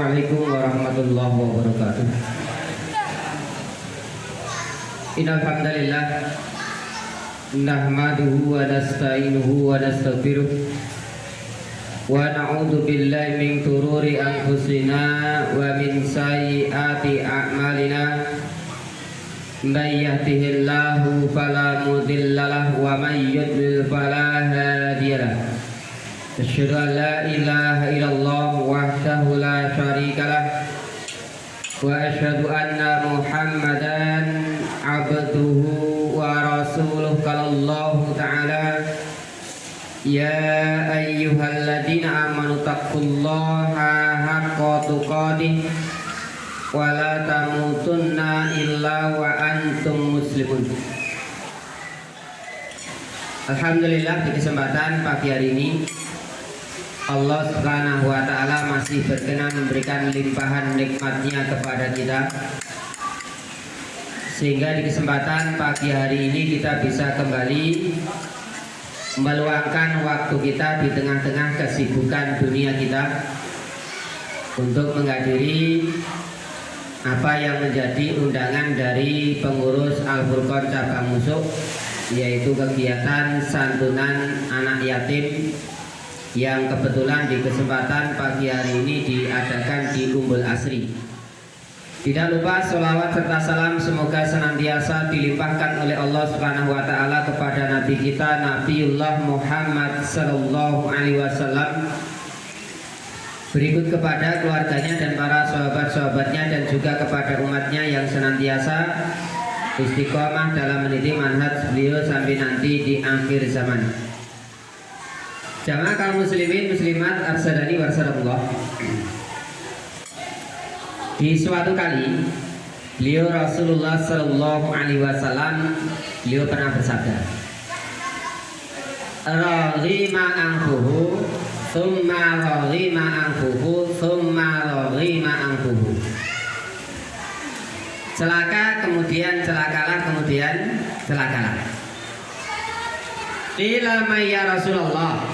Assalamualaikum warahmatullahi wabarakatuh. Innal hamdalillah nahmaduhu wa nasta'inuhu wa nastaghfiruh wa na'udzu billahi min shururi anfusina wa min sayyiati a'malina. May yahdihillahu fala mudilla lahu wa may yudlil fala hadiyalah. Asyhadu an la ilaha illallah wahdahu la syarika lah wa asyhadu anna Muhammadan abduhu wa rasuluh. Qala Allah ta'ala ya ayyuhalladzina amanu taqullaha haqqa tuqatih wa la tamutunna illa wa antum muslimun. Alhamdulillah, di kesempatan pagi hari ini Allah Subhanahu wa ta'ala masih berkenan memberikan limpahan nikmatnya kepada kita, sehingga di kesempatan pagi hari ini kita bisa kembali meluangkan waktu kita di tengah-tengah kesibukan dunia kita untuk menghadiri apa yang menjadi undangan dari pengurus Al-Furqan Cabang Musuk, yaitu kegiatan santunan anak yatim yang kebetulan di kesempatan pagi hari ini diadakan di Umbul Asri. Tidak lupa sholawat serta salam semoga senantiasa dilimpahkan oleh Allah Subhanahu wa ta'ala kepada Nabi kita Nabiullah Muhammad sallallahu alaihi wasallam, berikut kepada keluarganya dan para sahabat-sahabatnya, dan juga kepada umatnya yang senantiasa istiqomah dalam meniti manhaj beliau sampai nanti di akhir zaman. Jamaah kaum muslimin muslimat arsadani warsadallah. Di suatu kali beliau Rasulullah sallallahu alaihi wasallam beliau pernah bersabda, raghima anfuhu thumma raghima anfuhu thumma raghima anfuhu. Celaka kemudian celakalah kemudian celakalah. Qila ma ya Rasulullah,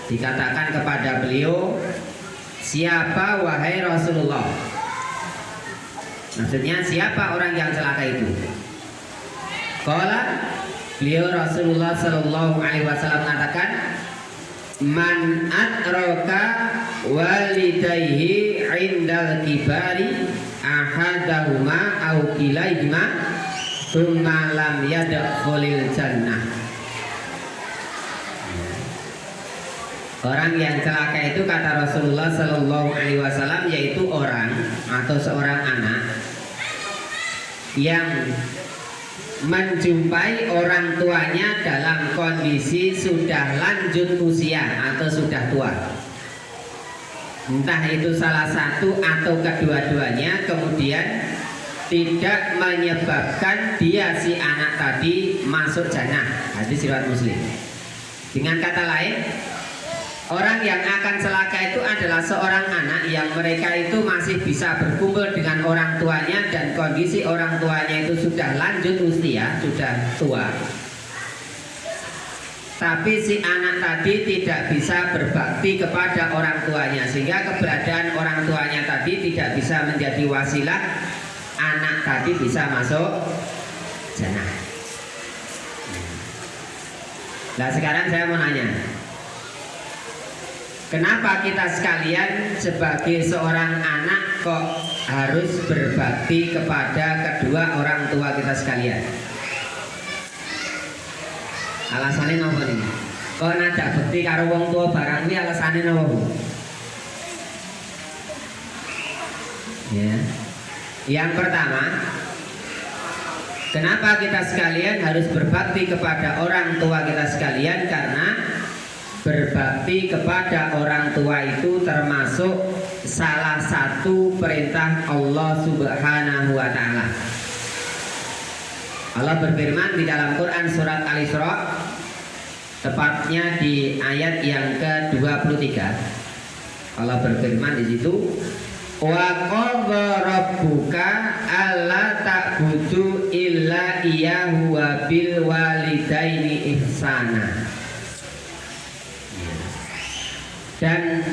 dikatakan kepada beliau, siapa wahai Rasulullah? Maksudnya siapa orang yang celaka itu? Qala, beliau Rasulullah sallallahu alaihi wasallam mengatakan, man adraka walidayhi indal kibari ahadahuma au kilaihima thumma lam yadkhulil jannah. Orang yang celaka itu kata Rasulullah sallallahu alaihi wasallam yaitu orang atau seorang anak yang menjumpai orang tuanya dalam kondisi sudah lanjut usia atau sudah tua. Entah itu salah satu atau kedua-duanya, kemudian tidak menyebabkan dia si anak tadi masuk jannah. Hadis riwayat Muslim. Dengan kata lain, orang yang akan celaka itu adalah seorang anak yang mereka itu masih bisa berkumpul dengan orang tuanya dan kondisi orang tuanya itu sudah lanjut usia, sudah tua. Tapi si anak tadi tidak bisa berbakti kepada orang tuanya, sehingga keberadaan orang tuanya tadi tidak bisa menjadi wasilah anak tadi bisa masuk jannah. Nah, sekarang saya mau nanya, kenapa kita sekalian sebagai seorang anak kok harus berbakti kepada kedua orang tua kita sekalian? Alasannya apa nih? Kok nada bekti karo wong tua barang ini alasannya apa, Bu? Ya. Yang pertama, kenapa kita sekalian harus berbakti kepada orang tua kita sekalian? Karena berbakti kepada orang tua itu termasuk salah satu perintah Allah Subhanahu wa ta'ala. Allah berfirman di dalam Quran surat Al-Isra, tepatnya di ayat yang ke-23. Allah berfirman di situ, wa qadha rabbuka alla ta'budu illa iyyahu wa bil walidaini ihsana. Dan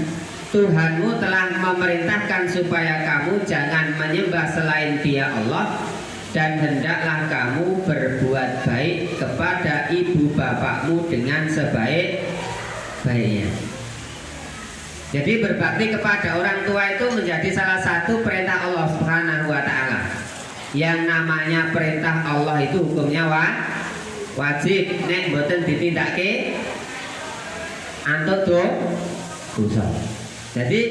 Tuhanmu telah memerintahkan supaya kamu jangan menyembah selain Dia Allah, dan hendaklah kamu berbuat baik kepada ibu bapakmu dengan sebaik-baiknya. Jadi berbakti kepada orang tua itu menjadi salah satu perintah Allah Subhanahu wa Ta'ala. Yang namanya perintah Allah itu hukumnya wajib, nek mboten ditindakake antut dosa. Jadi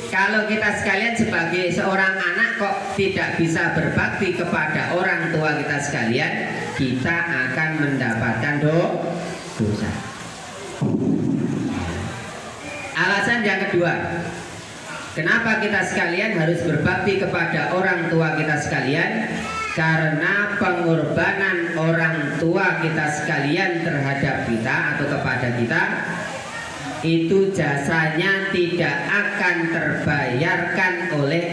kalau kita sekalian sebagai seorang anak kok tidak bisa berbakti kepada orang tua kita sekalian, kita akan mendapatkan dosa. Alasan yang kedua, kenapa kita sekalian harus berbakti kepada orang tua kita sekalian? Karena pengorbanan orang tua kita sekalian terhadap kita atau kepada kita, itu jasanya tidak akan terbayarkan oleh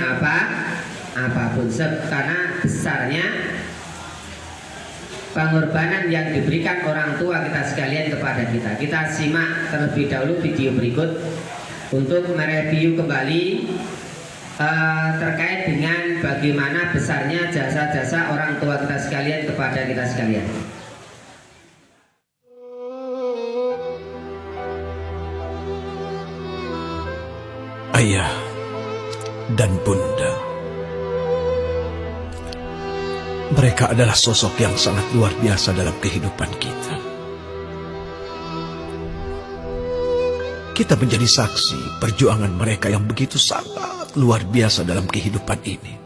apapun, karena besarnya pengorbanan yang diberikan orang tua kita sekalian kepada kita. Kita simak terlebih dahulu video berikut untuk mereview kembali terkait dengan bagaimana besarnya jasa-jasa orang tua kita sekalian kepada kita sekalian. Ayah dan bunda, mereka adalah sosok yang sangat luar biasa dalam kehidupan kita. Kita menjadi saksi perjuangan mereka yang begitu sangat luar biasa dalam kehidupan ini.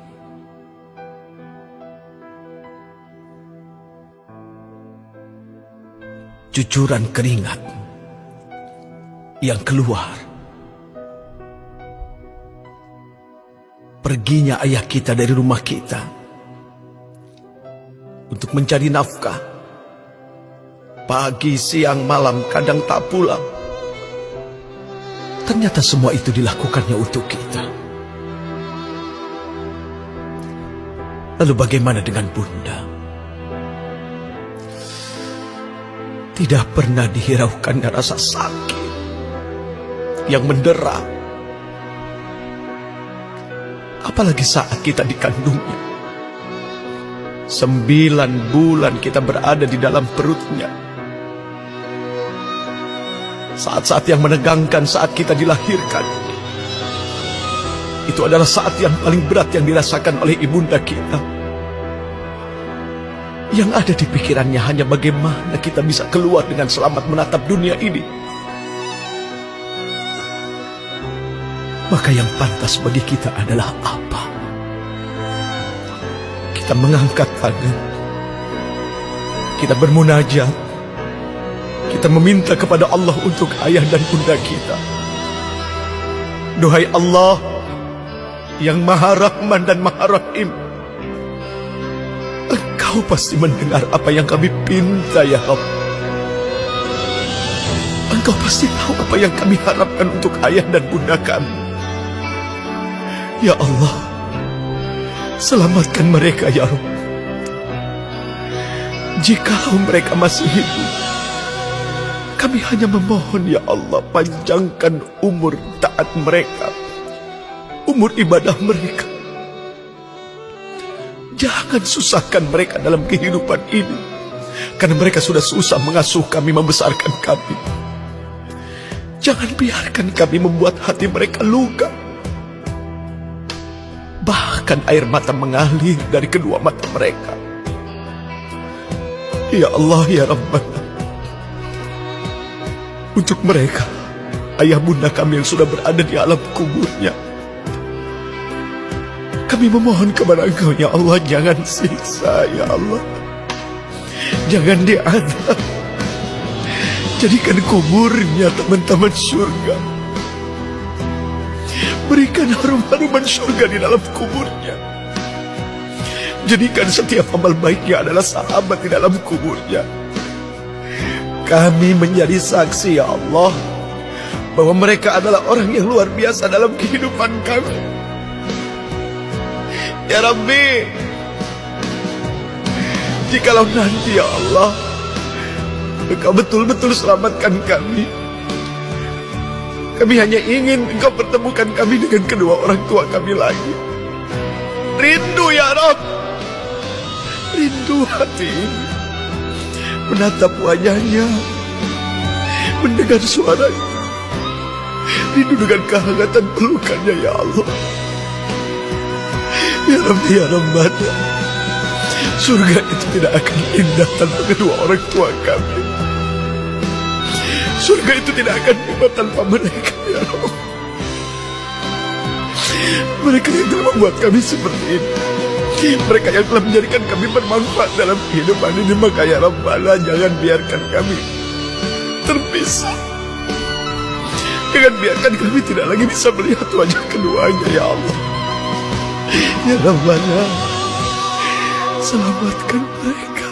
Cucuran keringat yang keluar, perginya ayah kita dari rumah kita untuk mencari nafkah, pagi, siang, malam, kadang tak pulang. Ternyata semua itu dilakukannya untuk kita. Lalu bagaimana dengan bunda? Tidak pernah dihiraukannya rasa sakit yang mendera, apalagi saat kita dikandungnya. 9 bulan kita berada di dalam perutnya. Saat-saat yang menegangkan saat kita dilahirkan, itu adalah saat yang paling berat yang dirasakan oleh ibunda kita. Yang ada di pikirannya hanya bagaimana kita bisa keluar dengan selamat menatap dunia ini. Maka yang pantas bagi kita adalah apa? Kita mengangkat tangan, kita bermunajat, kita meminta kepada Allah untuk ayah dan bunda kita. Duhai Allah yang Maha Rahman dan Maha Rahim, Engkau pasti mendengar apa yang kami pinta, ya Rabb. Engkau pasti tahu apa yang kami harapkan untuk ayah dan bunda kami. Ya Allah, selamatkan mereka, ya Rabb. Jikalau mereka masih hidup, kami hanya memohon, ya Allah, panjangkan umur taat mereka, umur ibadah mereka. Jangan susahkan mereka dalam kehidupan ini, karena mereka sudah susah mengasuh kami, membesarkan kami. Jangan biarkan kami membuat hati mereka luka. Bahkan air mata mengalir dari kedua mata mereka. Ya Allah, ya Rabbana, untuk mereka, ayah bunda kami yang sudah berada di alam kuburnya, kami memohon kepada Engkau, ya Allah, jangan siksa, ya Allah. Jangan diazab. Jadikan kuburnya teman-teman surga. Berikan harum-haruman surga di dalam kuburnya. Jadikan setiap amal baiknya adalah sahabat di dalam kuburnya. Kami menjadi saksi, ya Allah, bahwa mereka adalah orang yang luar biasa dalam kehidupan kami. Ya Rabbi, jikalau nanti, ya Allah, Engkau betul-betul selamatkan kami, Kami hanya ingin Engkau pertemukan kami dengan kedua orang tua kami lagi. Rindu ya Rabb, rindu hati ini menatap wajahnya, mendengar suaranya, rindu dengan kehangatan pelukannya ya Allah. Ya Rabbi ya Rabbana, surga itu tidak akan indah tanpa kedua orang tua kami. Surga itu tidak akan indah tanpa mereka ya Allah. Mereka yang telah membuat kami seperti ini, mereka yang telah menjadikan kami bermanfaat dalam kehidupan ini. Maka ya Rabbana, jangan biarkan kami terpisah. Jangan biarkan kami tidak lagi bisa melihat wajah keduanya ya Allah. Ya Rabbana, selamatkan mereka,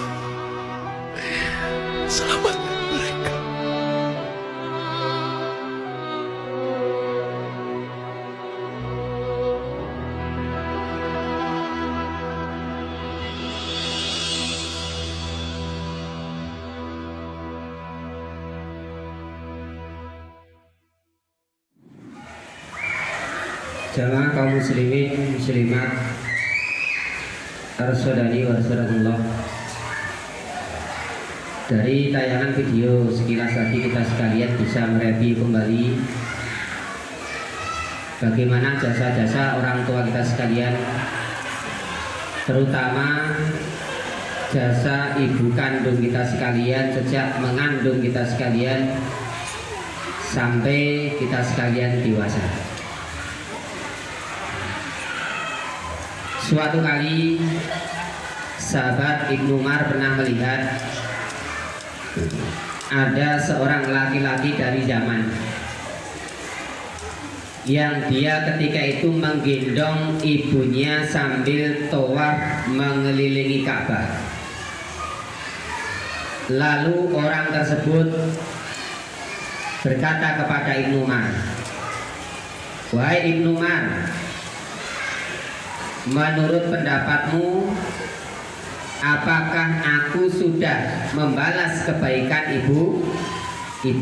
selamatkan mereka. Jamaah kaum muslimin muslimat, arsadani wa arsadallah. Dari tayangan video sekilas tadi kita sekalian bisa mereview kembali bagaimana jasa-jasa orang tua kita sekalian, terutama jasa ibu kandung kita sekalian sejak mengandung kita sekalian sampai kita sekalian dewasa. Suatu kali sahabat Ibnu Umar pernah melihat ada seorang laki-laki dari zaman yang dia ketika itu menggendong ibunya sambil tawaf mengelilingi Ka'bah. Lalu orang tersebut berkata kepada Ibnu Umar, "Wahai Ibnu Umar, menurut pendapatmu, apakah aku sudah membalas kebaikan ibu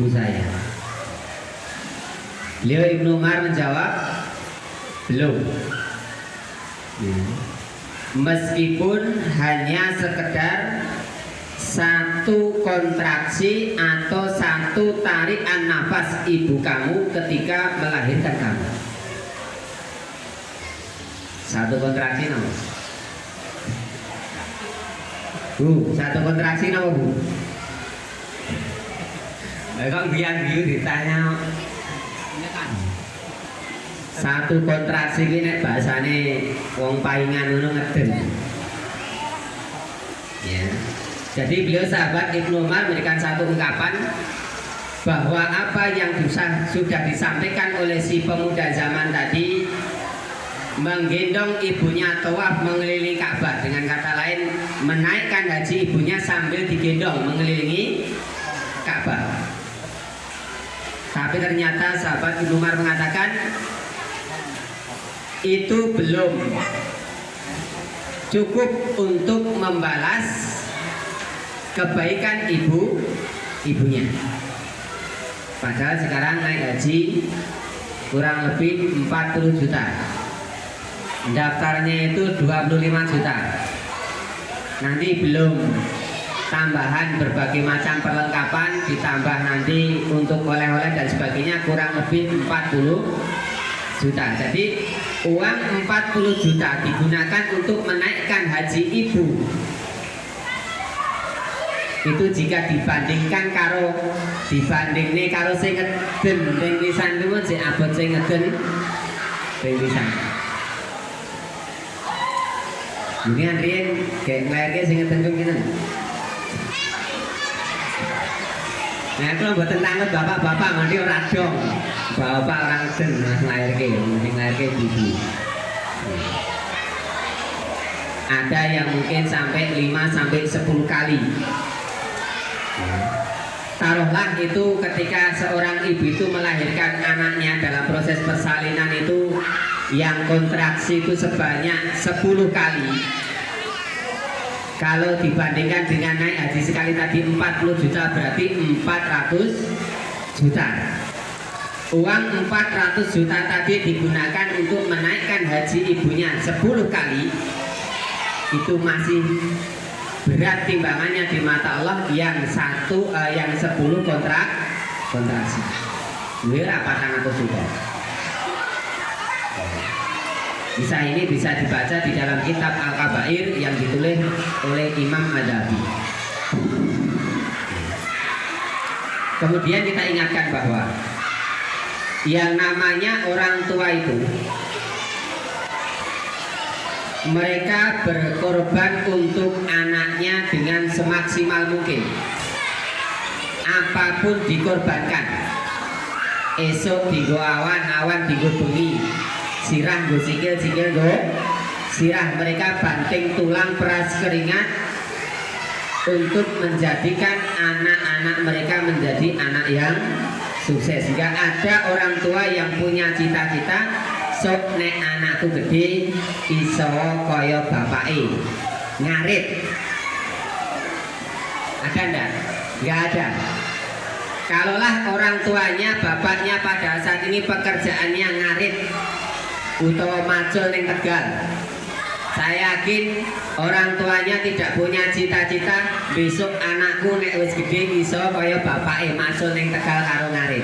saya?" Beliau Ibnu Umar menjawab, "Belum." Meskipun hanya sekedar satu kontraksi atau satu tarikan nafas ibu kamu ketika melahirkan kamu. Satu kontraksi nama Bu, satu kontraksi nama Bu. Kok biang-biang ditanya satu kontraksi ini nek bahasane wong paingan ngono ngeden. Ya. Jadi beliau sahabat Ibnu Umar memberikan satu ungkapan bahwa apa yang sudah disampaikan oleh si pemuda zaman tadi, menggendong ibunya tawaf mengelilingi Ka'bah, dengan kata lain menaikkan haji ibunya sambil digendong mengelilingi Ka'bah. Tapi ternyata sahabat Ibnu Umar mengatakan itu belum cukup untuk membalas kebaikan ibunya. Padahal sekarang naik haji kurang lebih 40 juta. Daftarnya itu 25 juta. Nanti belum tambahan berbagai macam perlengkapan, ditambah nanti untuk oleh-oleh dan sebagainya, kurang lebih 40 juta. Jadi uang 40 juta digunakan untuk menaikkan haji ibu. Itu jika dibandingkan karo dibandingne karo sing ngeden ning lisan kuwi sing abot sing ngeden ning lisan. Mungkin riyen kayak nglairke sing ngeden kuwi ngene. Nah, kalau mboten tanget bapak-bapak nganti ora dong. Bapak orang ngeden mas nglairke, sing nglairke ibu. Ada yang mungkin sampai 5 sampai 10 kali. Taruhlah itu ketika seorang ibu itu melahirkan anaknya dalam proses persalinan itu yang kontraksi itu sebanyak 10 kali. Kalau dibandingkan dengan naik haji sekali tadi 40 juta berarti 400 juta. uang 400 juta tadi digunakan untuk menaikkan haji ibunya 10 kali, itu masih berat timbangannya di mata Allah yang 10 kontraksi. Wira 400 juta. Kisah ini bisa dibaca di dalam kitab Al-Kabair yang ditulis oleh Imam Adzabi. Kemudian kita ingatkan bahwa yang namanya orang tua itu, mereka berkorban untuk anaknya dengan semaksimal mungkin. Apapun dikorbankan. Esok digo awan, awan digo bengi, sirah go sikil, sikil go sirah. Mereka banting tulang, peras keringat untuk menjadikan anak-anak mereka menjadi anak yang sukses. Sehingga ada orang tua yang punya cita-cita, sok nek anakku gede iso kaya bapake, ngarit. Ada ndak? Nggak ada. Kalaulah orang tuanya, bapaknya pada saat ini pekerjaannya ngarit utawa macul ning Tegal, saya yakin orang tuanya tidak punya cita-cita besok anakku nek wis gede iso kaya bapake macul ning Tegal karo ngarit.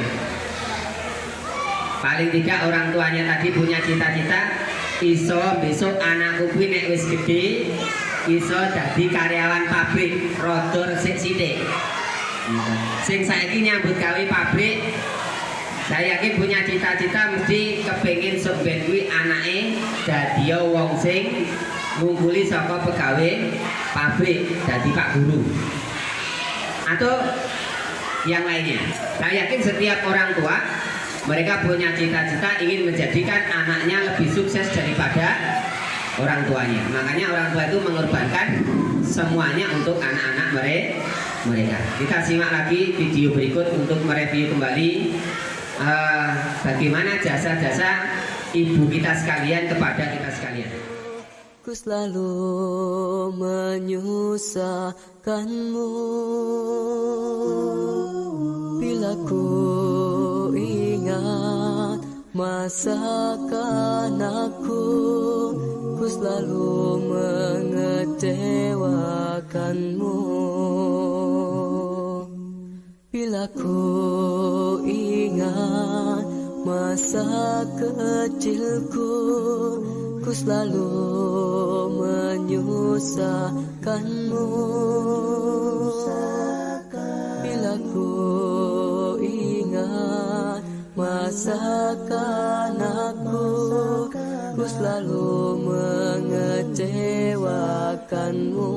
Paling tidak orang tuanya tadi punya cita-cita iso besok anakku kuwi nek wis gede iso dadi karyawan pabrik rodor sithik. Sing saiki nyambut gawe pabrik, saya yakin punya cita-cita mesti kepengin sok ben kuwi anake dadi wong sing ngumpuli saka pegawai pabrik dadi Pak Guru atau yang lainnya. Saya yakin setiap orang tua mereka punya cita-cita ingin menjadikan anaknya lebih sukses daripada orang tuanya. Makanya orang tua itu mengorbankan semuanya untuk anak-anak mereka. Kita simak lagi video berikut untuk mereview kembali bagaimana jasa-jasa ibu kita sekalian kepada kita sekalian. Ku selalu menyusahkanmu bila ku ingat masa kanak-ku. Ku selalu mengecewakanmu bila ku ingat masa kecilku. Ku selalu menyusahkanmu bila ku ingat masa kanak-ku. Ku selalu mengecewakanmu.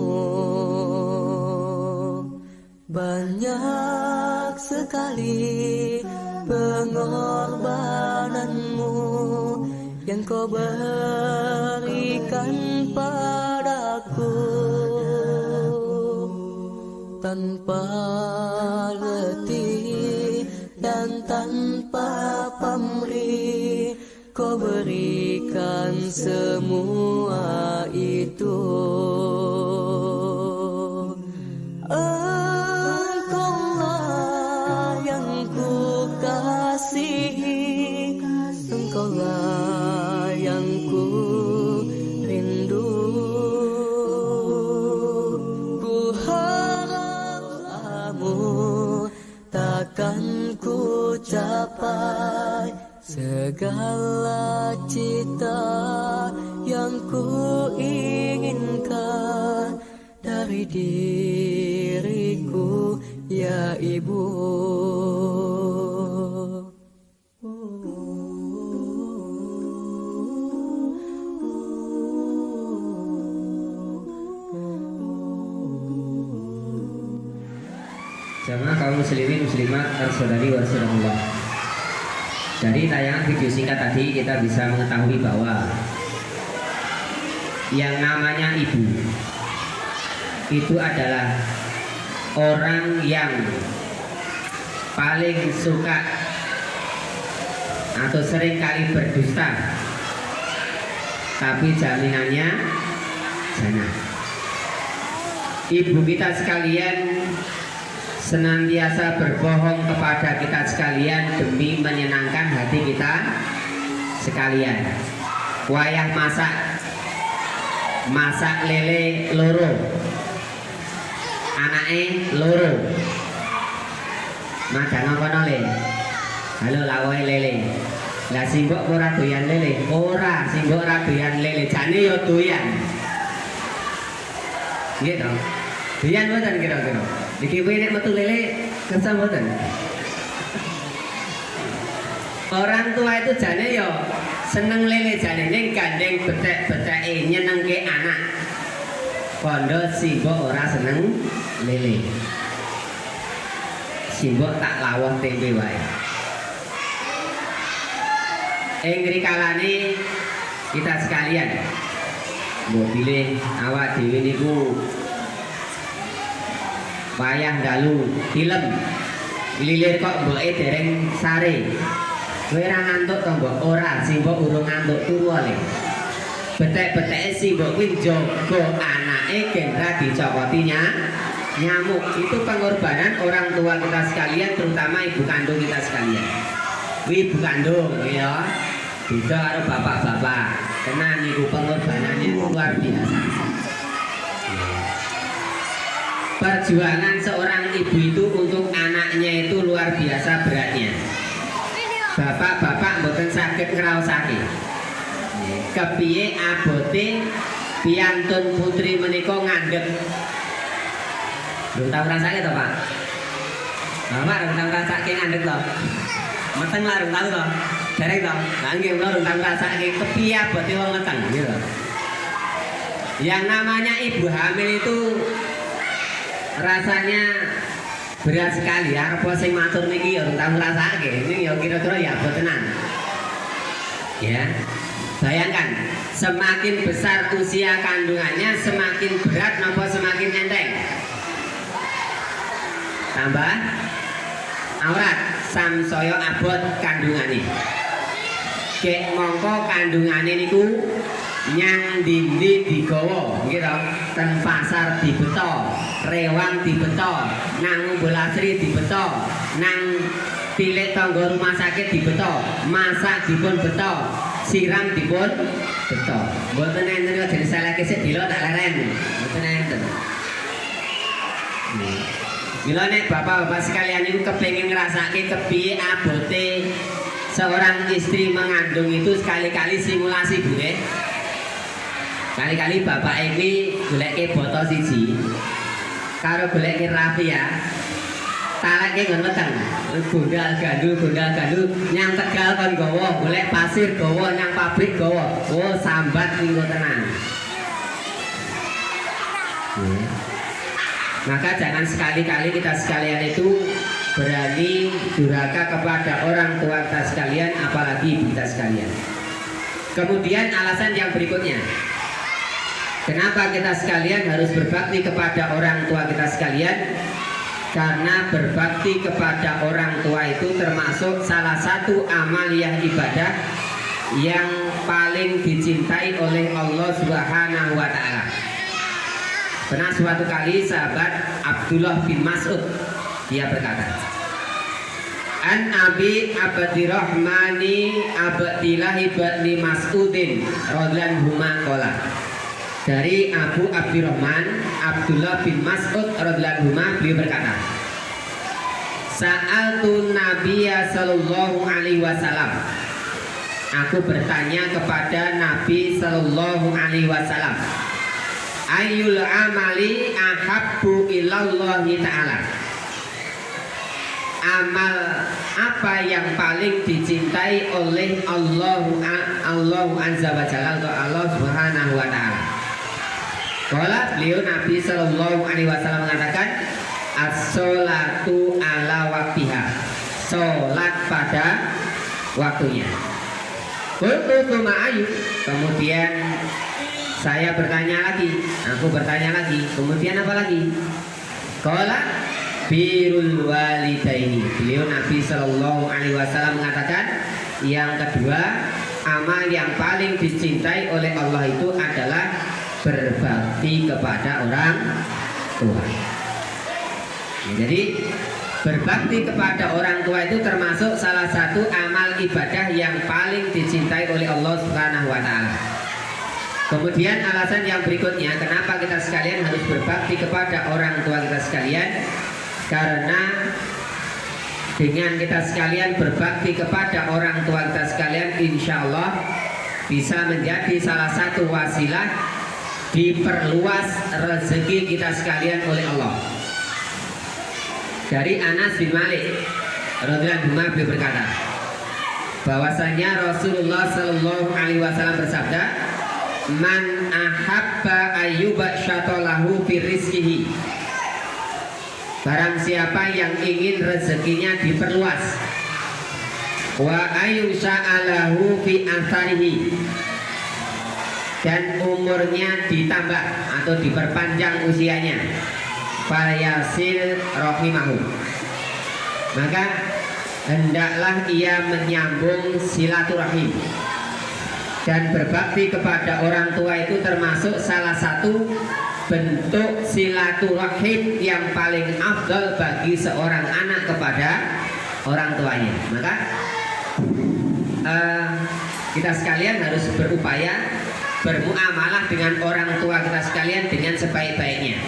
Banyak sekali pengorbananmu yang kau berikan padaku, tanpa letih dan tanpa pamrih. Kau berikan semua itu. Engkaulah yang ku kasihi, Engkaulah yang ku rindu. Ku harap kamu takkan ku capai segala cita yang ku inginkan dari diriku, ya Ibu. Jamaah kaum muslimin muslimat saudari wa saudara, dari tayangan video singkat tadi kita bisa mengetahui bahwa yang namanya ibu itu adalah orang yang paling suka atau sering kali berdusta, tapi jaminannya jannah. Ibu kita sekalian senantiasa berbohong kepada kita sekalian demi menyenangkan hati kita sekalian. Wayah masak lele loro, anake loro, madang kono le. Halo lawoe lele. Lah simbok ora doyan lele, ora simbok ora doyan lele, jane yo doyan. Nggih to. Doyan mboten kira-kira. Iki kowe nek metu lele kersa mboten. Orang tua itu jane yo seneng lele, jane ning gandeng betek-beteke nyenengke anak. Kondo simbok ora seneng lele. Simbok tak lawuh tempe wae. Ngrikalane kita sekalian mbok pilih awak dhewe niku wayah dalu film lilir kok mboke dereng sare kowe ora ngantuk to mbok ora sing mbok urung ngantuk turu le betek-beteke sing mbok kuwi njaga anake gendra dicokotinya nyamuk. Itu pengorbanan orang tua kita sekalian, terutama ibu kandung kita sekalian. Ibu kandung ya beda karo bapak-bapak. Tenan niku pengorbanannya luar biasa. Perjuangan seorang ibu itu untuk anaknya itu luar biasa beratnya. Bapak-bapak mboten saged ngraosake. Kepiye abote piyantun putri menika ngandhek. Belum tahu rasake to, Pak? Bapak belum tahu rasake ngandhek to. Meteng lah belum tahu to. Dereng to. Lah nggih kula belum tahu rasake kepiye abote wong meteng gitu. Yang namanya ibu hamil itu rasanya berat sekali. Arep sing matur niki ya belum tahu rasake. Ini ya kira-kira ya abot tenan. Ya. Bayangkan, semakin besar usia kandungannya, semakin berat napa semakin enteng? Tambah aurat samsaya abot kandungane. Kek mongko kandungane niku nyang dindi digawa, nggih to? Ten pasar dibeto, rewang dibeto, nang Umbulasri dibeto, nang tilik tangga rumah sakit dibeto, masak dipun beto, siram dipun beto. Mboten enten kok jeneng saleh kesik dilo tak leren. Mboten enten. Mila nek bapak-bapak sekalian itu kepengin ngrasake kepiye abote seorang istri mengandung itu, sekali-kali simulasi Bu nggih. Kali-kali bapak iki goleke boto siji karo goleke rafia. Taleke nggon meteng. Gondal-gandul nyang Tegal kon gawa, golek pasir gawa, nyang pabrik gawa. Oh, sambat niku tenan. Maka jangan sekali-kali kita sekalian itu berani durhaka kepada orang tua kita sekalian, apalagi ibu kita sekalian. Kemudian alasan yang berikutnya, kenapa kita sekalian harus berbakti kepada orang tua kita sekalian? Karena berbakti kepada orang tua itu termasuk salah satu amaliyah ibadah yang paling dicintai oleh Allah Subhanahu wa Ta'ala. Pernah suatu kali sahabat Abdullah bin Mas'ud, dia berkata, An Abi Abdirrahmani Abdillah ibni Mas'udin radhiyallahu anhu qala. Dari Abu Abdirrahman Abdullah bin Mas'ud radhiyallahu anhu, beliau berkata, Sa'altu Nabiyya sallallahu alaihi wasallam. Aku bertanya kepada Nabi sallallahu alaihi wasallam, Ayyul amali ahabbu ilallahi ta'ala. Amal apa yang paling dicintai oleh Allah Azza wa Jalla, atau Allah Subhanahu wa Ta'ala? Kala beliau Nabi sallallahu alaihi wasallam mengatakan, as-sholatu ala waktiha. Salat pada waktunya. Qultu ma'ayu. Kemudian saya bertanya lagi, aku bertanya lagi, kemudian apa lagi? Qala birrul walidaini. Beliau Nabi sallallahu alaihi wasallam mengatakan, yang kedua, amal yang paling dicintai oleh Allah itu adalah berbakti kepada orang tua. Jadi berbakti kepada orang tua itu termasuk salah satu amal ibadah yang paling dicintai oleh Allah Subhanahu wa taala. Kemudian alasan yang berikutnya kenapa kita sekalian harus berbakti kepada orang tua kita sekalian, karena dengan kita sekalian berbakti kepada orang tua kita sekalian, insya Allah bisa menjadi salah satu wasilah diperluas rezeki kita sekalian oleh Allah. Dari Anas bin Malik radhiyallahu anhu beliau berkata bahwasanya Rasulullah Shallallahu Alaihi Wasallam bersabda, "Man ahabba ayyuba syatolahu fi rizkihi." Barang siapa yang ingin rezekinya diperluas, wa ayyusa'alahu fi atharihi, dan umurnya ditambah atau diperpanjang usianya, fayasil rahimahu, maka hendaklah ia menyambung silaturahim. Dan berbakti kepada orang tua itu termasuk salah satu bentuk silaturahim yang paling afdal bagi seorang anak kepada orang tuanya. Maka kita sekalian harus berupaya bermuamalah dengan orang tua kita sekalian dengan sebaik-baiknya.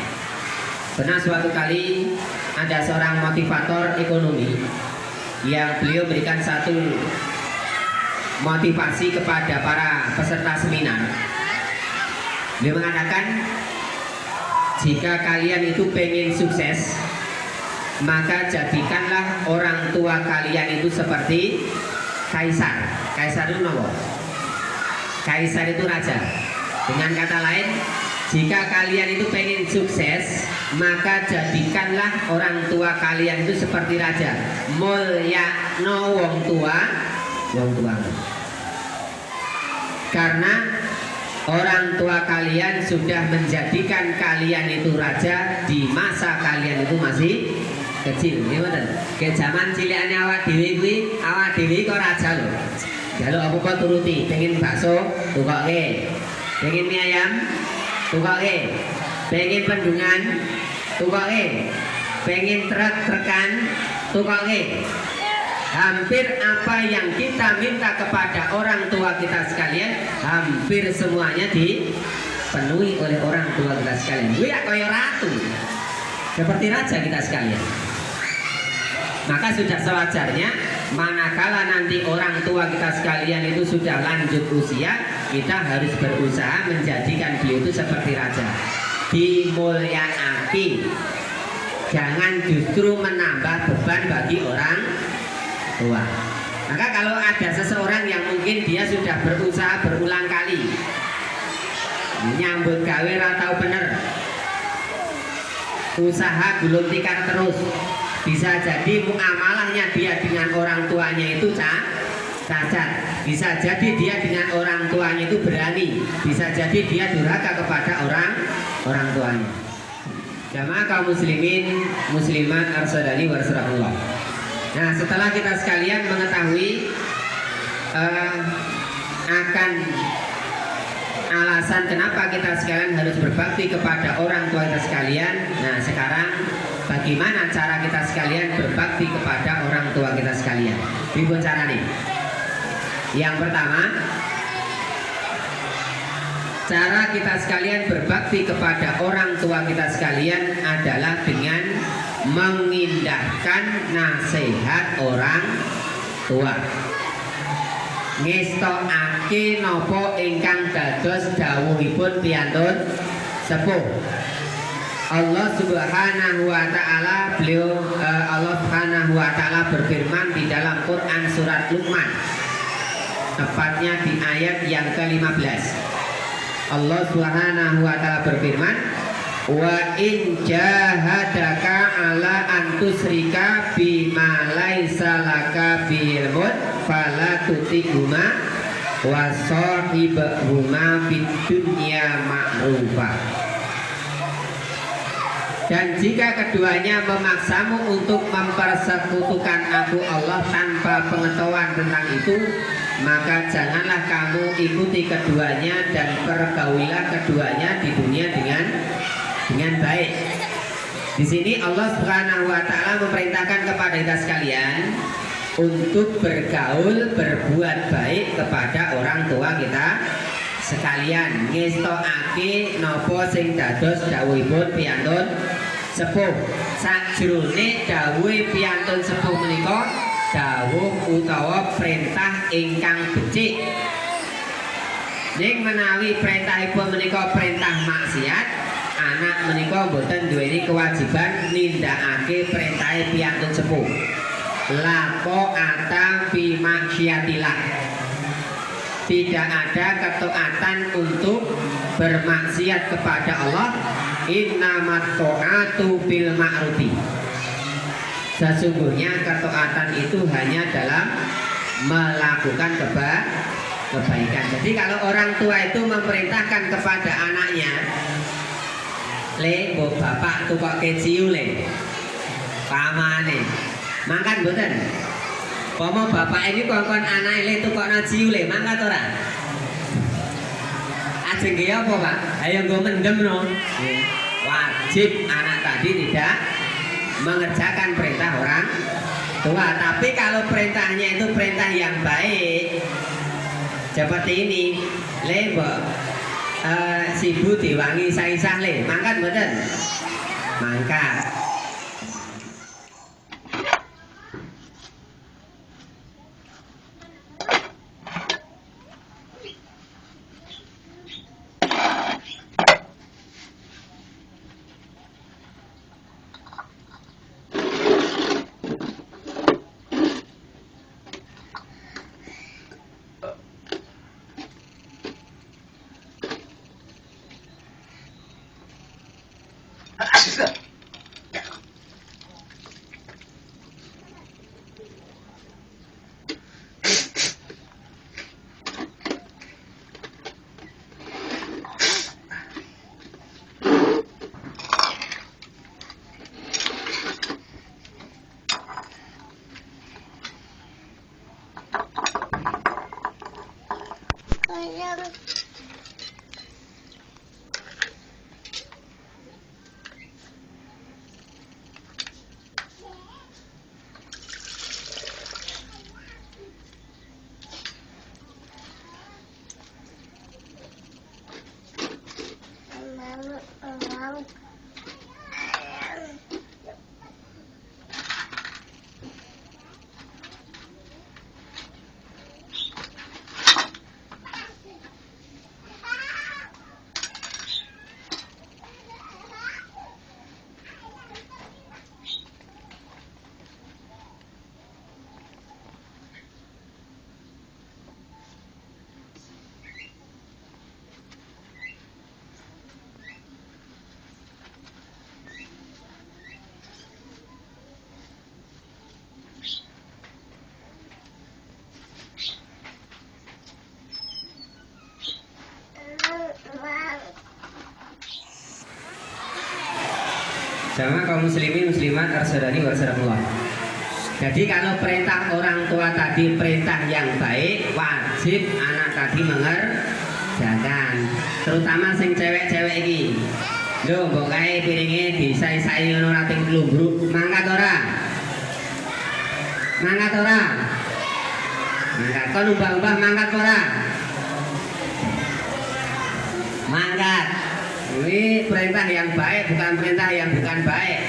Pernah suatu kali ada seorang motivator ekonomi yang beliau berikan satu motivasi kepada para peserta seminar. Beliau mengatakan, jika kalian itu pengen sukses, maka jadikanlah orang tua kalian itu seperti kaisar. Kaisar itu apa? Kaisar itu raja. Dengan kata lain, jika kalian itu pengen sukses, maka jadikanlah orang tua kalian itu seperti raja. Mulyakno wong tua. Karena orang tua kalian sudah menjadikan kalian itu raja di masa kalian itu masih kecil. Ini betul. Ke zaman cilikane awak dhewe kok raja lho. Jaluk apa kok turuti, pengen bakso tukoke. Pengen mie ayam tukoke. Pengen bendungan tukoke. Pengen truk-trukan tukoke. Hampir apa yang kita minta kepada orang tua kita sekalian, hampir semuanya dipenuhi oleh orang tua kita sekalian. Gue ya kaya ratu, seperti raja kita sekalian. Maka sudah sewajarnya, manakala nanti orang tua kita sekalian itu sudah lanjut usia, kita harus berusaha menjadikan dia itu seperti raja, dimulyakake. Jangan justru menambah beban bagi orang tua. Maka kalau ada seseorang yang mungkin dia sudah berusaha berulang kali nyambut gawe ra tau bener, usaha gulung tikar terus, bisa jadi muamalahnya dia dengan orang tuanya itu cacat, bisa jadi dia dengan orang tuanya itu berani, bisa jadi dia durhaka kepada orang tuanya. Jamaah kaum muslimin muslimat arsadani warahmatullah. Nah, setelah kita sekalian mengetahui akan alasan kenapa kita sekalian harus berbakti kepada orang tua kita sekalian, nah sekarang bagaimana cara kita sekalian berbakti kepada orang tua kita sekalian? Pripun carane? Yang pertama, cara kita sekalian berbakti kepada orang tua kita sekalian adalah dengan mengindahkan nasihat orang tua. Ngestokake napa ingkang dados dawuhipun piyantun sepuh. Allah Subhanahu wa taala Allah Subhanahu wa taala berfirman di dalam Quran surat Luqman, tepatnya di ayat yang ke-15. Allah Subhanahu wa taala berfirman, wa in jahadaka ala antusrika bima laisa laka bilmun fala tutihuma wa sahibhuma fid dunya ma'rufa. Dan jika keduanya memaksamu untuk mempersekutukan aku Allah tanpa pengetahuan tentang itu, maka janganlah kamu ikuti keduanya dan pergaulilah keduanya di dunia dengan baik. Di sini Allah Subhanahu wa taala memerintahkan kepada kita sekalian untuk bergaul, berbuat baik kepada orang tua kita sekalian. Ngestokake napa sing dados dawuhipun piyantun sepuh. Sajroné dawuh piyantun sepuh menika dawuh utawa perintah ingkang becik. Ning menawi perintahipun menika perintah maksiat, anak menika boten duweni kewajiban nindakake perintah piyantun sepuh. Lako ata fi maksiatillah. Tidak ada ketaatan untuk bermaksiat kepada Allah. Innamat ta'atu bil ma'rufi. Sesungguhnya ketaatan itu hanya dalam melakukan kebaikan. Jadi kalau orang tua itu memerintahkan kepada anaknya, le, bu bapak tukok keciu le, pamane, mangkat boten. Pomo bapak ini kongkon anak le tukok naciu le, mangkat ora? Ajeng ge apa pak? Ayo gue mendem no. Wajib anak tadi tidak mengerjakan perintah orang tua. Tapi kalau perintahnya itu perintah yang baik, seperti ini, le mbok si bu diwangi saisah le, mangkat mboten? Mangkat. Sama kaum muslimin muslimat arsadani warahmatullah. Jadi kalau perintah orang tua tadi perintah yang baik, wajib anak tadi mengerjakan. Terutama sing cewek-cewek iki. Lho, mbok kae piringe disai-sai ngono ra ping lumbruk, mangkat ora? Mangkat ora? Mangkat kon umbah-umbah mangkat ora? Mangkat. Ini perintah yang baik, bukan perintah yang bukan baik.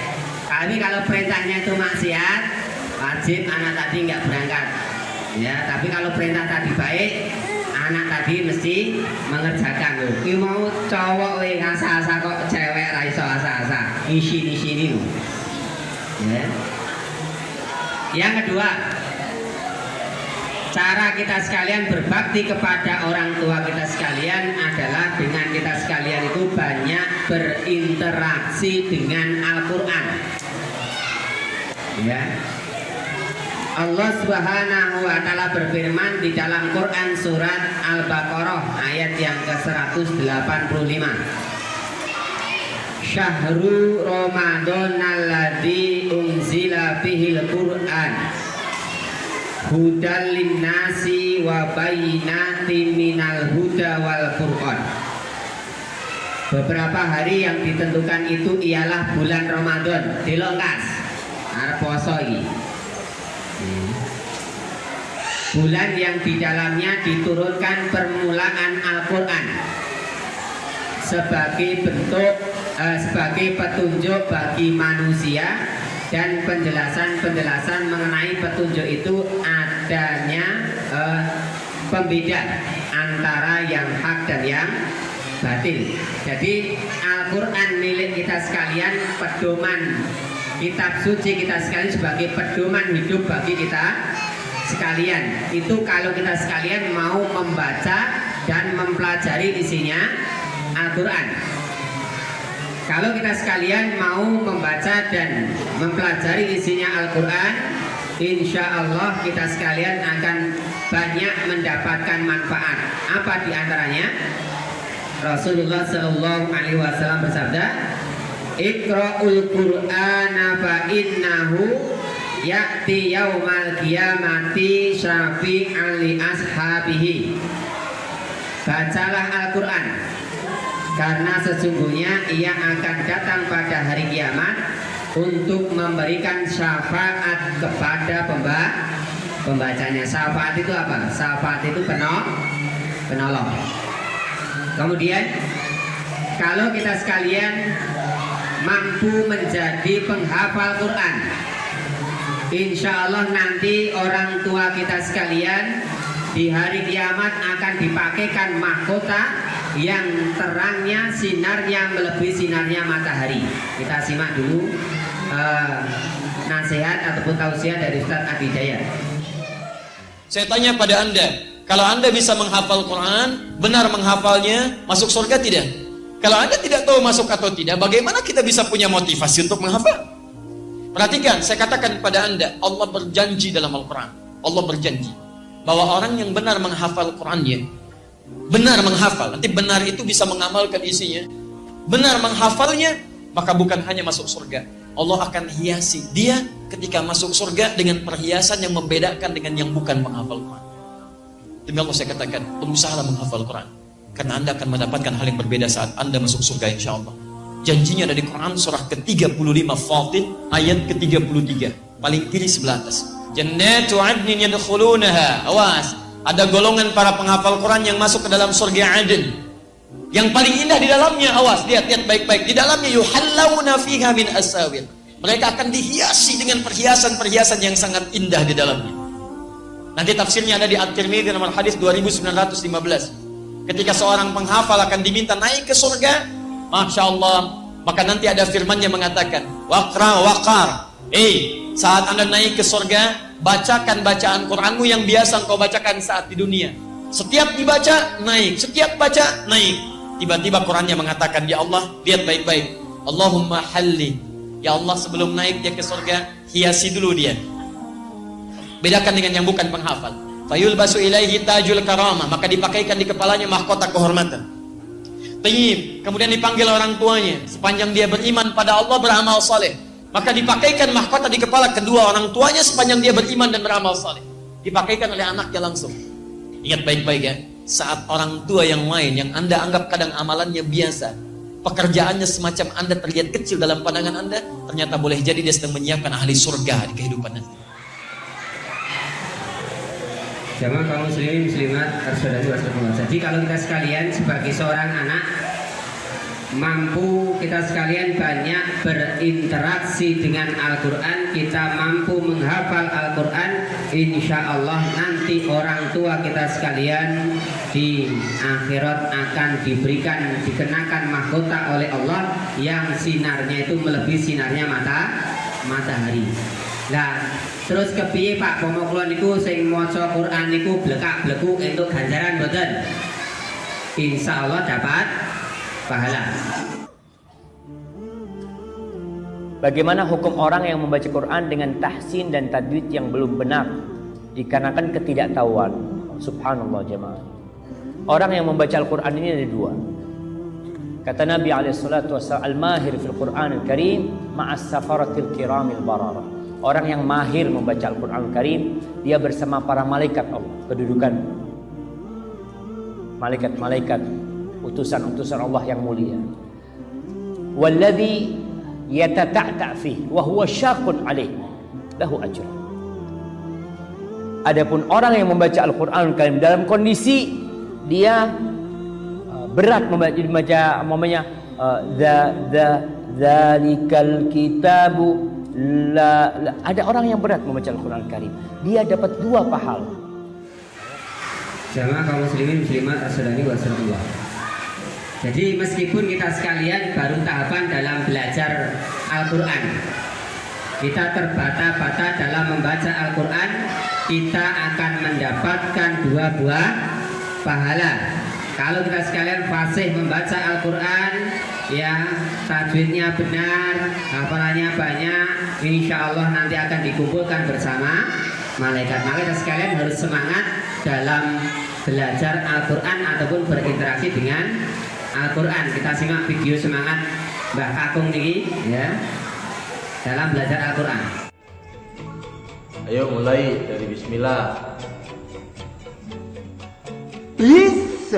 Tapi kalau perintahnya itu maksiat, wajib anak tadi nggak berangkat. Ya, tapi kalau perintah tadi baik, anak tadi mesti mengerjakan. Loh, ki mau cowok we asa-asa kok cewek ra iso asa-asa. Isi ini. Ya. Yang kedua, cara kita sekalian berbakti kepada orang tua kita sekalian adalah dengan kita sekalian itu banyak berinteraksi dengan Al-Quran. Ya. Allah Subhanahu wa taala berfirman di dalam Quran surat Al-Baqarah ayat yang ke-185. Syahrul Ramadan alladzi unzila fihil Qur'an hudal linnasi wa bayyinatin minal huda wal furqan. Beberapa hari yang ditentukan itu ialah bulan Ramadan, dilongkas arep poso iki. Bulan yang di dalamnya diturunkan permulaan Al-Quran sebagai bentuk sebagai petunjuk bagi manusia, dan penjelasan mengenai petunjuk itu adanya pembeda antara yang hak dan yang batil. Jadi Al-Quran milik kita sekalian, pedoman kitab suci kita sekalian, sebagai pedoman hidup bagi kita sekalian. Itu kalau kita sekalian mau membaca dan mempelajari isinya Al-Quran. Kalau kita sekalian mau membaca dan mempelajari isinya Al-Quran, insya Allah kita sekalian akan banyak mendapatkan manfaat. Apa diantaranya? Rasulullah Shallallahu Alaihi Wasallam bersabda, Iqra'ul Qur'ana fa innahu ya'ti yaumal qiyamati syafi'an li ashabihi. Bacalah Al-Quran, karena sesungguhnya ia akan datang pada hari kiamat untuk memberikan syafaat kepada pembacanya. Syafaat itu apa? Syafaat itu penolong. Kemudian kalau kita sekalian mampu menjadi penghafal Quran, insya Allah nanti orang tua kita sekalian di hari kiamat akan dipakaikan mahkota yang terangnya, sinarnya melebihi sinarnya matahari. Kita simak dulu nasihat ataupun tausiah dari Ustaz Abi Jaya. Saya tanya pada Anda, kalau Anda bisa menghafal Quran, benar menghafalnya, masuk surga tidak? Kalau Anda tidak tahu masuk atau tidak, bagaimana kita bisa punya motivasi untuk menghafal? Perhatikan, saya katakan kepada Anda, Allah berjanji dalam Al-Quran. Allah berjanji bahwa orang yang benar menghafal Qurannya, benar menghafal, nanti benar itu bisa mengamalkan isinya, benar menghafalnya, maka bukan hanya masuk surga, Allah akan hiasi dia ketika masuk surga dengan perhiasan yang membedakan dengan yang bukan menghafal Quran. Demi Allah saya katakan, berusahalah menghafal Quran, karena Anda akan mendapatkan hal yang berbeda saat Anda masuk surga insya Allah. Janjinya ada di Quran surah ke-35 Fatir ayat ke-33, paling kiri sebelah atas. Jannatu adnin yadkhulunaha. Awas, ada golongan para penghafal Quran yang masuk ke dalam surga Aden. Yang paling indah di dalamnya, awas, lihat baik-baik. Di dalamnya yuhallawna fiha min asawir. Mereka akan dihiasi dengan perhiasan-perhiasan yang sangat indah di dalamnya. Nanti tafsirnya ada di At-Tirmidzi nomor hadis 2915. Ketika seorang penghafal akan diminta naik ke surga, Masya Allah, maka nanti ada firman-Nya mengatakan, waqar. Saat Anda naik ke surga, bacakan bacaan Quranmu yang biasa engkau bacakan saat di dunia. Setiap dibaca, naik. Setiap baca, naik. Tiba-tiba Qurannya mengatakan, ya Allah, lihat baik-baik. Allahumma halli. Ya Allah, sebelum naik dia ke surga, hiasi dulu dia. Bedakan dengan yang bukan penghafal. Fayulbasu ilaihi tajul karamah. Maka dipakaikan di kepalanya mahkota kehormatan. Tayyib. Kemudian dipanggil orang tuanya. Sepanjang dia beriman pada Allah, beramal saleh, maka dipakaikan mahkota di kepala kedua orang tuanya sepanjang dia beriman dan beramal saleh. Dipakaikan oleh anaknya langsung. Ingat baik-baik ya, saat orang tua yang lain yang Anda anggap kadang amalannya biasa, pekerjaannya semacam Anda terlihat kecil dalam pandangan Anda, ternyata boleh jadi dia sedang menyiapkan ahli surga di kehidupan nanti. Jamaah kaum muslimin muslimat harus. Jadi kalau kita sekalian sebagai seorang anak mampu kita sekalian banyak berinteraksi dengan Al-Quran, kita mampu menghafal Al-Quran, insya Allah nanti orang tua kita sekalian di akhirat akan dikenakan mahkota oleh Allah yang sinarnya itu melebihi sinarnya matahari. Nah, terus kepiye Pak Pomoklon niku sing maca Quran niku blekak-bleku entuk ganjaran mboten? Insya Allah dapat pahala. Bagaimana hukum orang yang membaca Quran dengan tahsin dan tajwid yang belum benar dikarenakan ketidaktahuan? Subhanallah jemaah. Orang yang membaca Al-Quran ini ada dua. Kata Nabi alaihissalatu wassalam, al-mahir fil Quran al-Karim ma'as safaratil kiramil barara. Orang yang mahir membaca Al-Quran al-Karim, dia bersama para malaikat Allah, kedudukan malaikat-malaikat utusan-utusan Allah yang mulia. Walladzi yatata'ta' fihi wa huwa syaqqun 'alaihi lahu ajr. Adapun orang yang membaca Al-Qur'an Karim dalam kondisi dia berat membaca umpamanya dzalikal kitabu la, ada orang yang berat membaca Al-Qur'an Karim, dia dapat 2 pahala. Jamaah kaum muslimin muslimat as-salami wa sallallahu. Jadi meskipun kita sekalian baru tahapan dalam belajar Al-Qur'an, kita terbata-bata dalam membaca Al-Qur'an, kita akan mendapatkan 2 buah pahala. Kalau kita sekalian fasih membaca Al-Quran, ya tajwidnya benar, hafalannya banyak, insya Allah nanti akan dikumpulkan bersama malaikat. Maka kita sekalian harus semangat dalam belajar Al-Quran ataupun berinteraksi dengan Al-Quran. Kita simak video semangat Mbak Kakung ini, ya, dalam belajar Al-Quran. Ayo mulai dari Bismillah. Bismillah.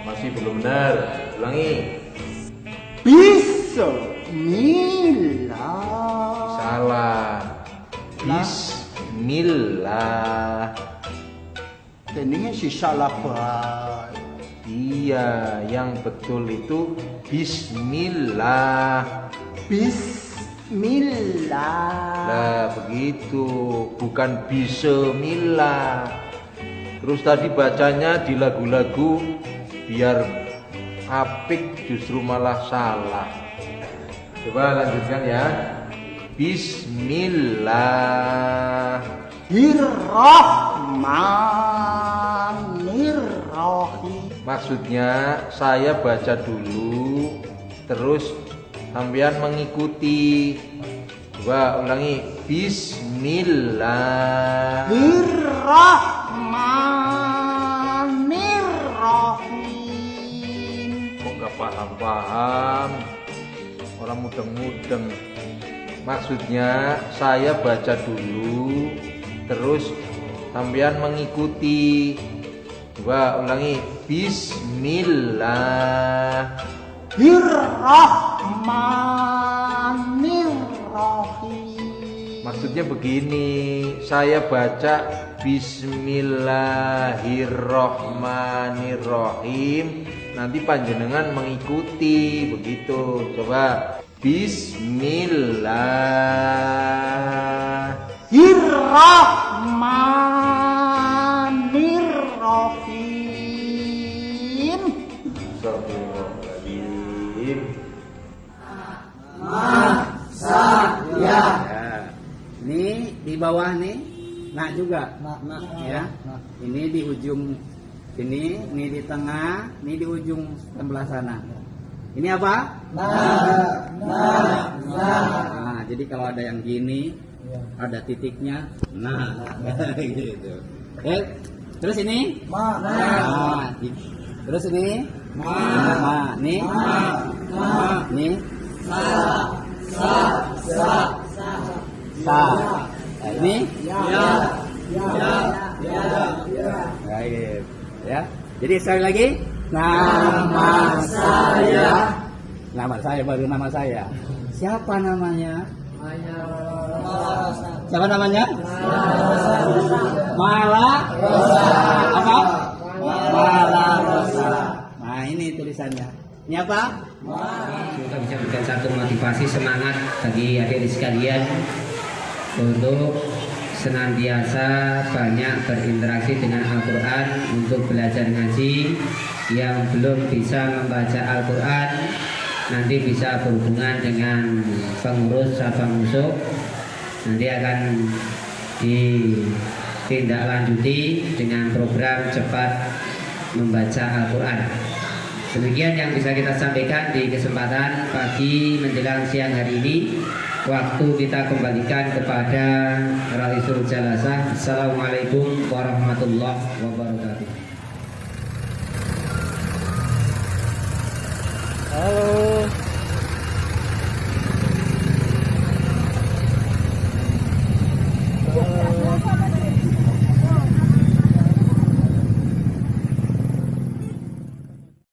Masih belum benar. Ulangi. Bismillah. Salah. Bismillah. Ini si salah baik. Iya, yang betul itu Bismillah. Bismillah. Nah begitu, bukan Bismillah. Terus tadi bacanya di lagu-lagu biar apik justru malah salah. Coba lanjutkan ya. Bismillah. Bismillahirrahmanirrahim. Maksudnya saya baca dulu, terus sampean mengikuti. Coba ulangi. Bismillahirrahmanirrahim. Kok gak paham-paham? Orang mudeng-mudeng. Maksudnya saya baca dulu, terus sampean mengikuti. Coba ulangi. Bismillahirrahmanirrahim. Maksudnya begini, saya baca Bismillahirrahmanirrahim, nanti panjenengan mengikuti, begitu. Coba Bismillahirrahmanirrahim. Astagfirullahaladzim. Ya. Ini di bawah nih, nah juga, ya. Ini di ujung sini, ini di tengah, ini di ujung sebelah sana. Ini apa? Nah, jadi kalau ada yang gini, ada titiknya. Nah, gitu. Terus ini? Nah, terus ini? Nah, nih? Nih? Nah, ini? Baik, ya. Jadi sekali lagi, nama saya baru nama saya. Siapa namanya? Siapa namanya? Mala Rosa. Apa? Mala Rosa. Nah, ini tulisannya. Ini apa? Semoga bisa berikan satu motivasi semangat bagi adik-adik sekalian untuk senantiasa banyak berinteraksi dengan Al-Quran, untuk belajar ngaji. Yang belum bisa membaca Al-Quran nanti bisa berhubungan dengan pengurus Sabang Musuk, nanti akan ditindaklanjuti dengan program cepat membaca Al-Quran. Demikian yang bisa kita sampaikan di kesempatan pagi menjelang siang hari ini. Waktu kita kembalikan kepada Raisul Jalasah. Assalamualaikum warahmatullahi wabarakatuh.